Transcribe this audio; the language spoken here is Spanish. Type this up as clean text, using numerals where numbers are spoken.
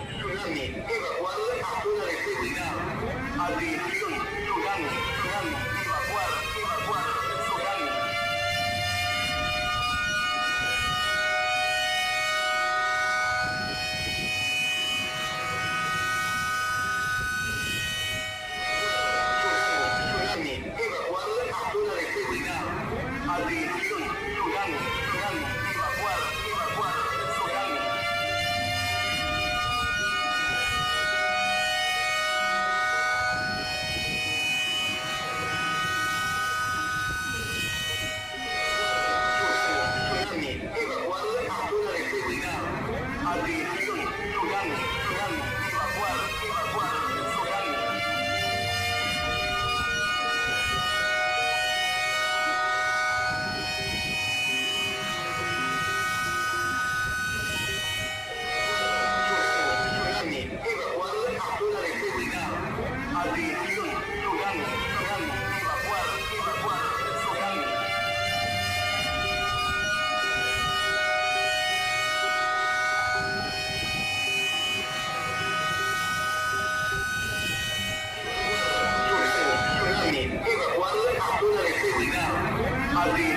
tsunami, evacuar a zona de seguridad. Atención, tsunami, tsunami, evacuar, tsunami. Tsunami, evacuar a zona de seguridad. Atención, tsunami, tsunami, evacuar, tsunami. Tsunami, evacuar a zona de seguridad. Atención, tsunami, tsunami, evacuar, tsunami. Tsunami, evacuar a zona de seguridad. Atención, tsunami, tsunami, evacuar, tsunami. Tsunami, evacuar a zona de seguridad. Atención.